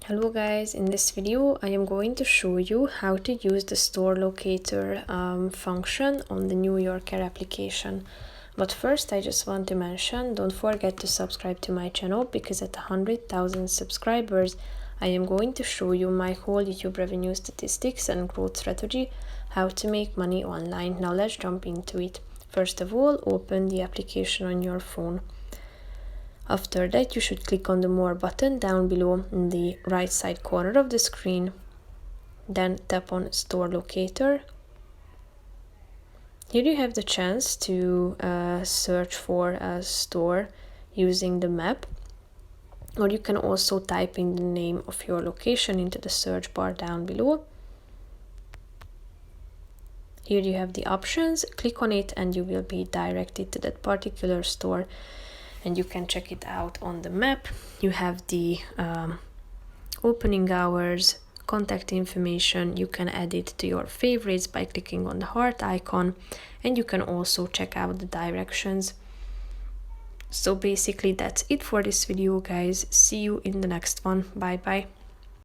Hello guys, in this video I am going to show you how to use the store locator function on the New Yorker application. But first I just want to mention, don't forget to subscribe to my channel, because at 100,000 subscribers I am going to show you my whole YouTube revenue statistics and growth strategy, how to make money online. Now let's jump into it. First of all, open the application on your phone. After that, you should click on the More button down below in the right side corner of the screen. Then tap on Store Locator. Here you have the chance to search for a store using the map, or you can also type in the name of your location into the search bar down below. Here you have the options, click on it and you will be directed to that particular store, and you can check it out on the map. You have the opening hours, contact information. You can add it to your favorites by clicking on the heart icon, and you can also check out the directions. So basically that's it for this video, guys. See you in the next one. Bye bye.